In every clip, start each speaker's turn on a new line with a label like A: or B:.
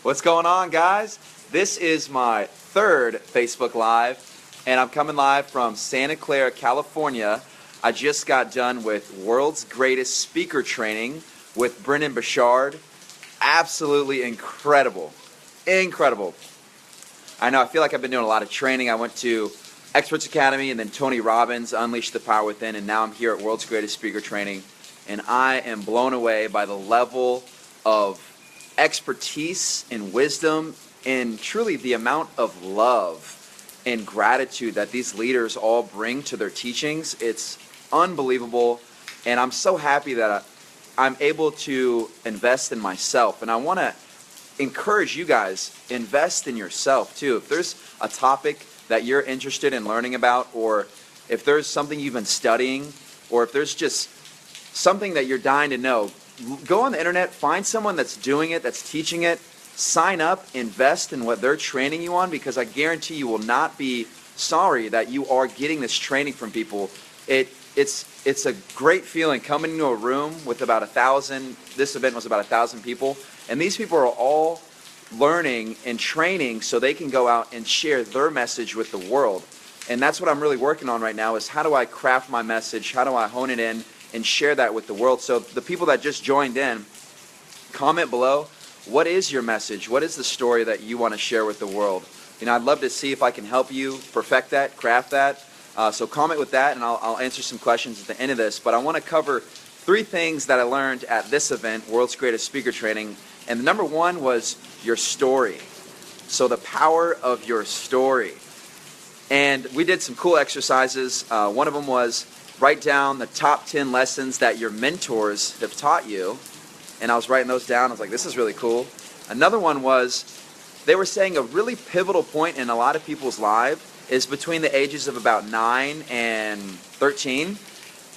A: What's going on, guys? This is my third Facebook Live, and I'm coming live from Santa Clara, California. I just got done with World's Greatest Speaker Training with Brendon Burchard. Absolutely incredible. Incredible. I know, I feel like I've been doing a lot of training. I went to Experts Academy and then Tony Robbins, Unleash the Power Within, and now I'm here at World's Greatest Speaker Training, and I am blown away by the level of expertise and wisdom and truly the amount of love and gratitude that these leaders all bring to their teachings. It's unbelievable, and I'm so happy that I'm able to invest in myself. And I want to encourage you guys, invest in yourself too. If there's a topic that you're interested in learning about, or if there's something you've been studying, or if there's just something that you're dying to know, go on the internet, find someone that's doing it, that's teaching it, sign up, invest in what they're training you on, because I guarantee you will not be sorry that you are getting this training from people. It's a great feeling coming into a room with about 1,000, this event was about 1,000 people, and these people are all learning and training so they can go out and share their message with the world. And that's what I'm really working on right now, is how do I craft my message, how do I hone it in and share that with the world. So the people that just joined in, comment below, what is your message? What is the story that you want to share with the world? You know, I'd love to see if I can help you perfect that, craft that. So comment with that, and I'll answer some questions at the end of this. But I want to cover 3 things that I learned at this event, World's Greatest Speaker Training. And the number 1 was your story. So the power of your story. And we did some cool exercises. One of them was write down the top 10 lessons that your mentors have taught you. And I was writing those down. I was like, this is really cool. Another one was, they were saying a really pivotal point in a lot of people's lives is between the ages of about 9 and 13.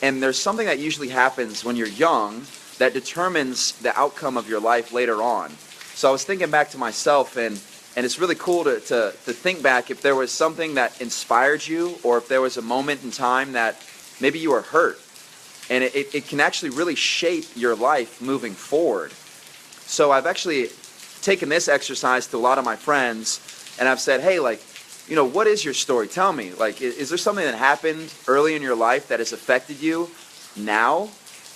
A: And there's something that usually happens when you're young that determines the outcome of your life later on. So I was thinking back to myself, and it's really cool to think back if there was something that inspired you, or if there was a moment in time that maybe you were hurt, and it can actually really shape your life moving forward. So I've actually taken this exercise to a lot of my friends, and I've said, hey, like, you know, what is your story? Tell me, like, is there something that happened early in your life that has affected you now?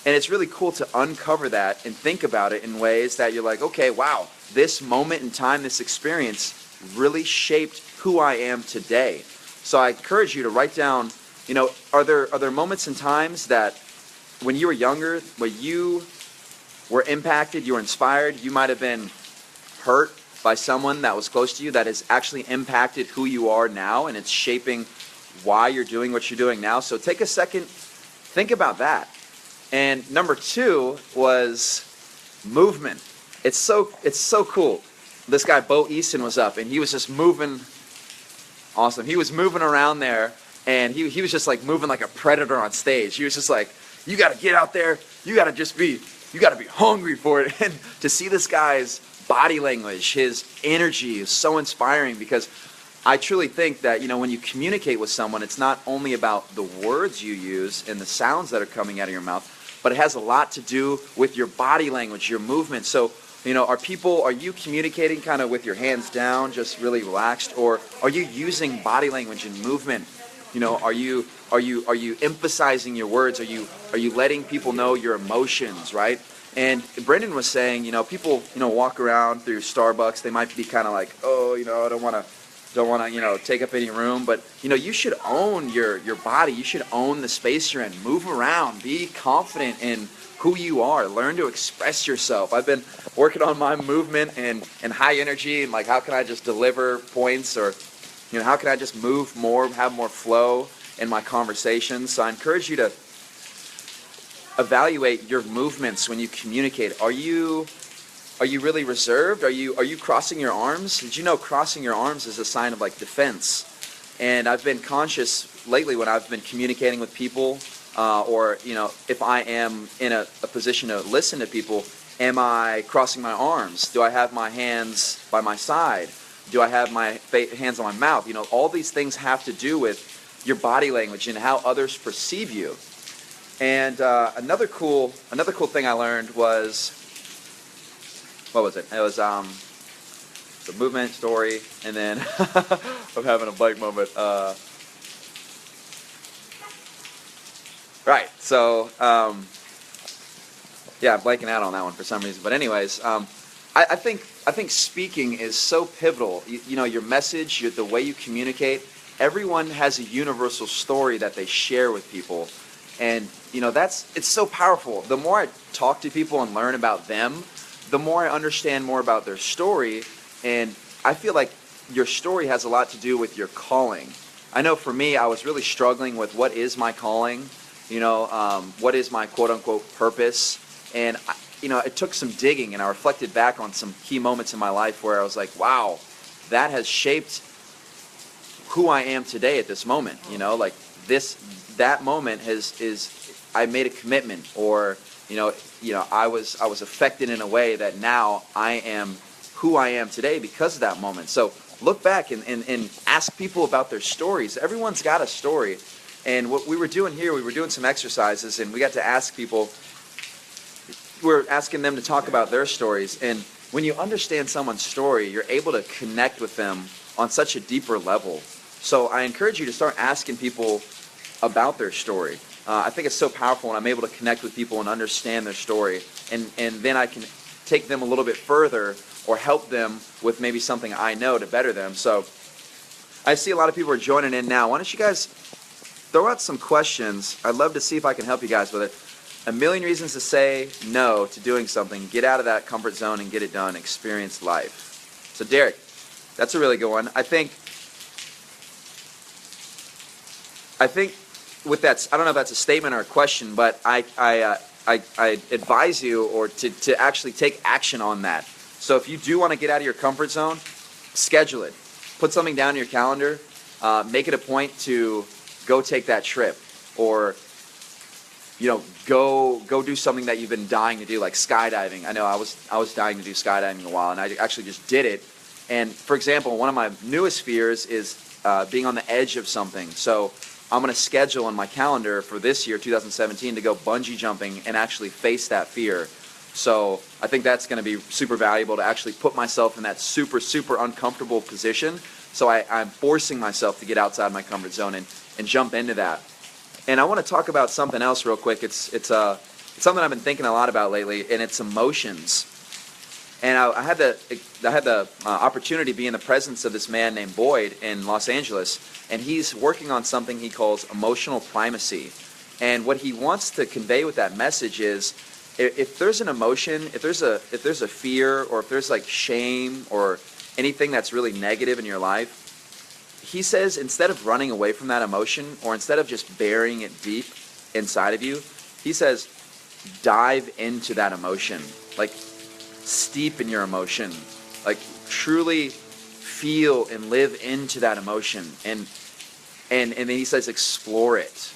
A: And it's really cool to uncover that and think about it in ways that you're like, okay, wow, this moment in time, this experience really shaped who I am today. So I encourage you to write down, you know, are there moments and times that when you were younger, where you were impacted, you were inspired, you might have been hurt by someone that was close to you that has actually impacted who you are now, and it's shaping why you're doing what you're doing now. So take a second, think about that. And number 2 was movement. It's so cool. This guy, Bo Easton, was up, and he was just moving. Awesome. He was moving around there, and he was just like moving like a predator on stage. He was just like, you got to get out there. You got to be hungry for it. And to see this guy's body language, his energy is so inspiring, because I truly think that, you know, when you communicate with someone, it's not only about the words you use and the sounds that are coming out of your mouth, but it has a lot to do with your body language, your movement. So, you know, are you communicating kind of with your hands down, just really relaxed, or are you using body language and movement? You know, are you emphasizing your words? Are you letting people know your emotions, right? And Brendon was saying, you know, people, you know, walk around through Starbucks, they might be kind of like, oh, you know, I don't want to, you know, take up any room. But, you know, you should own your body. You should own the space you're in. Move around. Be confident in who you are. Learn to express yourself. I've been working on my movement and high energy, and like, how can I just deliver points, or, you know, how can I just move more, have more flow in my conversations? So I encourage you to evaluate your movements when you communicate. Are you really reserved? Are you crossing your arms? Did you know crossing your arms is a sign of like defense? And I've been conscious lately when I've been communicating with people, or, you know, if I am in a position to listen to people, am I crossing my arms? Do I have my hands by my side? Do I have my hands on my mouth? You know, all these things have to do with your body language and how others perceive you. And another cool thing I learned was, what was it? It was the movement story, and then I'm having a bike moment. Right, so yeah, I'm blanking out on that one for some reason. But anyways, I think speaking is so pivotal. You know, your message, the way you communicate. Everyone has a universal story that they share with people, and you know it's so powerful. The more I talk to people and learn about them, the more I understand more about their story, and I feel like your story has a lot to do with your calling. I know for me, I was really struggling with what is my calling, you know, what is my quote-unquote purpose, and you know, it took some digging, and I reflected back on some key moments in my life where I was like, wow, that has shaped who I am today at this moment, you know, like that moment I made a commitment, or you know, I was affected in a way that now I am who I am today because of that moment. So look back and ask people about their stories. Everyone's got a story. And what we were doing here, we were doing some exercises, and we got to ask people, we're asking them to talk about their stories. And when you understand someone's story, you're able to connect with them on such a deeper level. So I encourage you to start asking people about their story. I think it's so powerful when I'm able to connect with people and understand their story, and then I can take them a little bit further or help them with maybe something I know to better them. So I see a lot of people are joining in now. Why don't you guys throw out some questions? I'd love to see if I can help you guys with it. A million reasons to say no to doing something. Get out of that comfort zone and get it done. Experience life. So Derek, that's a really good one. I think with that, I don't know if that's a statement or a question, but I advise you or to actually take action on that. So if you do want to get out of your comfort zone, schedule it. Put something down in your calendar. Make it a point to go take that trip, or you know, go do something that you've been dying to do, like skydiving. I know I was dying to do skydiving a while, and I actually just did it. And for example, one of my newest fears is being on the edge of something. So I'm going to schedule on my calendar for this year, 2017, to go bungee jumping and actually face that fear. So I think that's going to be super valuable to actually put myself in that super, super uncomfortable position. So I'm forcing myself to get outside my comfort zone and jump into that. And I want to talk about something else real quick. It's something I've been thinking a lot about lately, and it's emotions. And I had the opportunity to be in the presence of this man named Boyd in Los Angeles, and he's working on something he calls emotional primacy. And what he wants to convey with that message is, if there's an emotion, if there's a fear, or if there's like shame or anything that's really negative in your life, he says instead of running away from that emotion, or instead of just burying it deep inside of you, he says dive into that emotion, like steep in your emotion, like truly feel and live into that emotion, and then he says explore it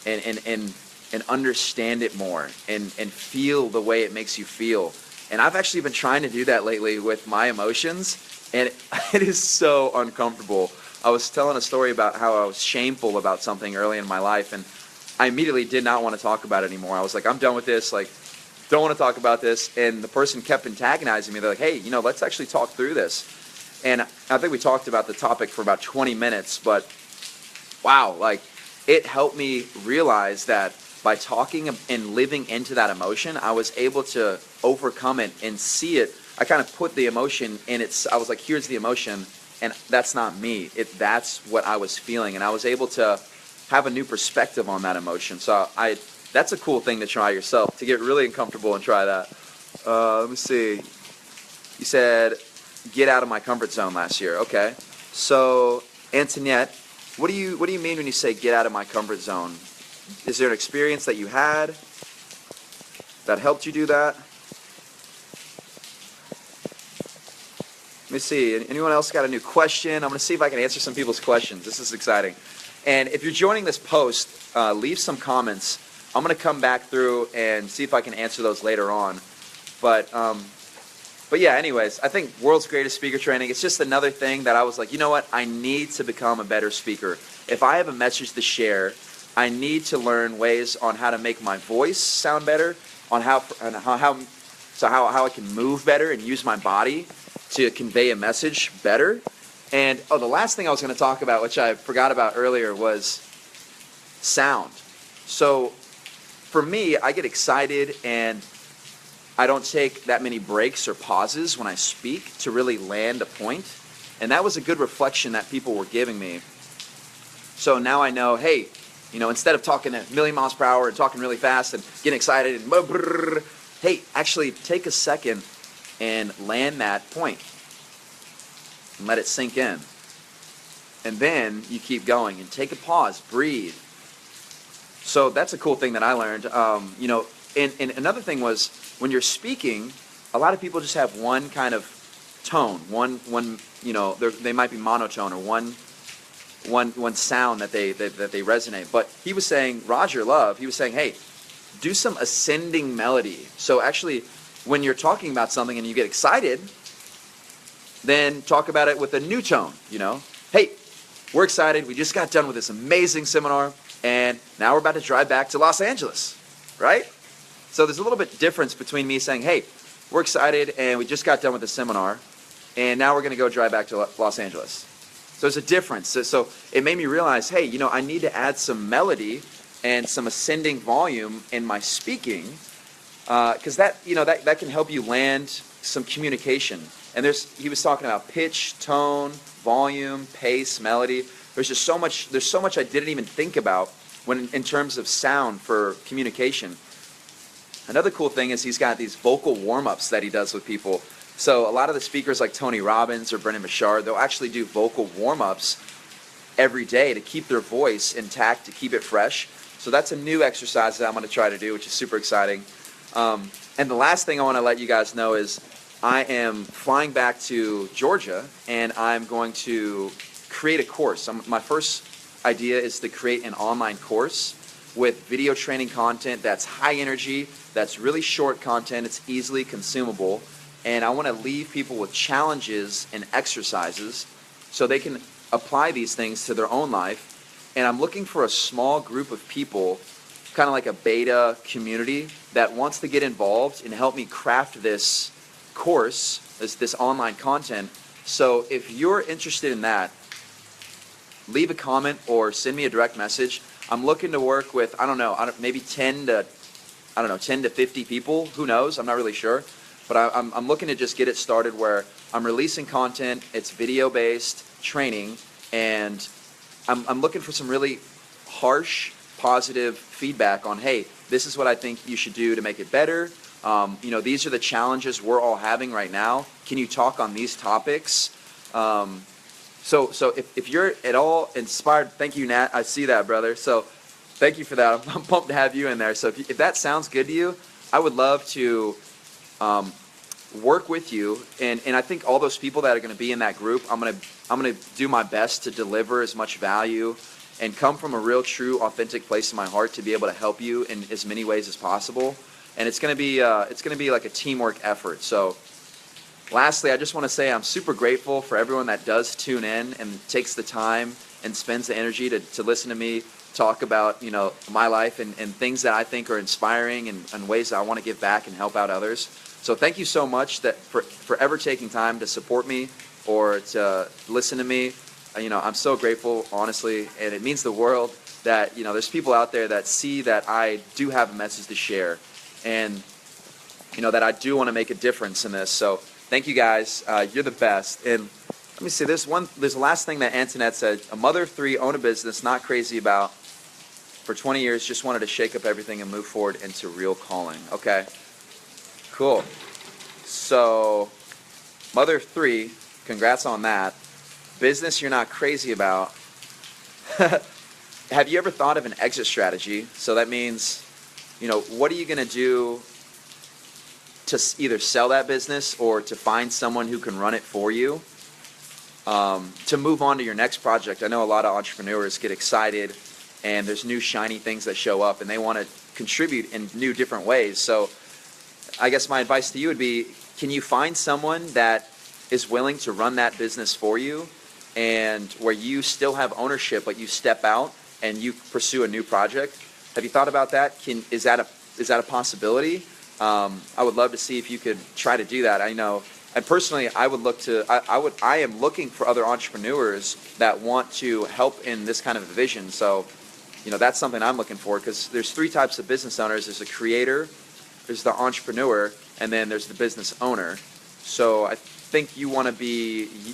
A: and understand it more, and feel the way it makes you feel. And I've actually been trying to do that lately with my emotions, and it is so uncomfortable. I was telling a story about how I was shameful about something early in my life, and I immediately did not want to talk about it anymore. I was like, I'm done with this, like, don't want to talk about this. And the person kept antagonizing me. They're like, hey, you know, let's actually talk through this. And I think we talked about the topic for about 20 minutes, but wow, like, it helped me realize that by talking and living into that emotion, I was able to overcome it and see it. I kind of put the emotion in it. I was like, here's the emotion, and that's not me. That's what I was feeling, and I was able to have a new perspective on that emotion. So that's a cool thing to try yourself, to get really uncomfortable and try that. Let me see. You said, get out of my comfort zone last year. Okay. So, Antoinette, what do you mean when you say get out of my comfort zone? Is there an experience that you had that helped you do that? Let me see. Anyone else got a new question? I'm going to see if I can answer some people's questions. This is exciting. And if you're joining this post, leave some comments. I'm going to come back through and see if I can answer those later on. But yeah, anyways, I think World's Greatest Speaker Training, it's just another thing that I was like, you know what? I need to become a better speaker. If I have a message to share, I need to learn ways on how to make my voice sound better, on how I can move better and use my body. to convey a message better. And the last thing I was going to talk about, which I forgot about earlier, was sound. So for me, I get excited and I don't take that many breaks or pauses when I speak to really land a point. And that was a good reflection that people were giving me. So now I know, hey, instead of talking at a million miles per hour and talking really fast and getting excited and hey, actually take a second and land that point and let it sink in. And then you keep going and take a pause, breathe. So that's a cool thing that I learned. And another thing was when you're speaking, a lot of people just have one kind of tone, one they might be monotone or one sound that they resonate. But he was saying, Roger Love, he was saying, hey, do some ascending melody. So actually, when you're talking about something and you get excited, then talk about it with a new tone. Hey, we're excited. We just got done with this amazing seminar, and now we're about to drive back to Los Angeles, right? So there's a little bit difference between me saying, hey, we're excited and we just got done with the seminar, and now we're going to go drive back to Los Angeles. So there's a difference. So it made me realize, hey, I need to add some melody and some ascending volume in my speaking, because that can help you land some communication. And he was talking about pitch, tone, volume, pace, melody. There's so much I didn't even think about in terms of sound for communication. Another cool thing is he's got these vocal warm-ups that he does with people. So a lot of the speakers like Tony Robbins or Brendon, they'll actually do vocal warm-ups every day to keep their voice intact, to keep it fresh. So that's a new exercise that I'm going to try to do, which is super exciting. And the last thing I want to let you guys know is I am flying back to Georgia, and I'm going to create a course. My first idea is to create an online course with video training content that's high energy, that's really short content, it's easily consumable, and I want to leave people with challenges and exercises so they can apply these things to their own life. And I'm looking for a small group of people, kind of like a beta community, that wants to get involved and help me craft this course, this online content. So if you're interested in that, leave a comment or send me a direct message. I'm looking to work with, maybe 10 to 50 people. Who knows? I'm not really sure. But I'm looking to just get it started where I'm releasing content, it's video-based training, and I'm looking for some really harsh, positive feedback on, hey, this is what I think you should do to make it better. These are the challenges we're all having right now. Can you talk on these topics? So if you're at all inspired, thank you, Nat. I see that, brother. So thank you for that. I'm pumped to have you in there. So if that sounds good to you, I would love to work with you. And I think all those people that are going to be in that group, I'm gonna do my best to deliver as much value and come from a real, true, authentic place in my heart to be able to help you in as many ways as possible. And it's gonna be like a teamwork effort. So lastly, I just want to say I'm super grateful for everyone that does tune in and takes the time and spends the energy to listen to me talk about my life and things that I think are inspiring and ways that I want to give back and help out others. So thank you so much for ever taking time to support me or to listen to me. I'm so grateful, honestly, and it means the world that there's people out there that see that I do have a message to share, and that I do want to make a difference in this. So thank you guys. You're the best. And let me see. There's the last thing that Antoinette said. A mother of three, own a business, not crazy about. For 20 years, just wanted to shake up everything and move forward into real calling. Okay. Cool. So, mother of three, congrats on that. Business you're not crazy about. Have you ever thought of an exit strategy? So that means, what are you going to do to either sell that business or to find someone who can run it for you, to move on to your next project? I know a lot of entrepreneurs get excited and there's new shiny things that show up and they want to contribute in new different ways. So I guess my advice to you would be, can you find someone that is willing to run that business for you and where you still have ownership but you step out and you pursue a new project? Have you thought about that? Is that a possibility? I would love to see if you could try to do that. I know And personally, I am looking for other entrepreneurs that want to help in this kind of a vision. So, that's something I'm looking for, because there's three types of business owners. There's the creator, there's the entrepreneur, and then there's the business owner. So I think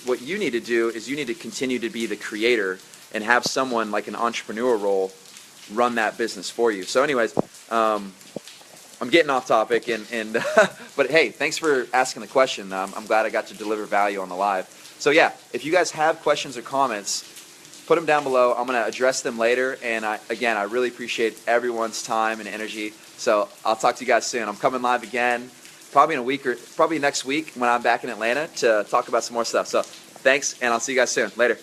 A: what you need to do is you need to continue to be the creator and have someone like an entrepreneur role run that business for you. So anyways, I'm getting off topic, but hey, thanks for asking the question. I'm glad I got to deliver value on the live. So yeah, if you guys have questions or comments, put them down below. I'm going to address them later. And I really appreciate everyone's time and energy. So I'll talk to you guys soon. I'm coming live again, probably in a week, or probably next week when I'm back in Atlanta to talk about some more stuff. So thanks, and I'll see you guys soon. Later.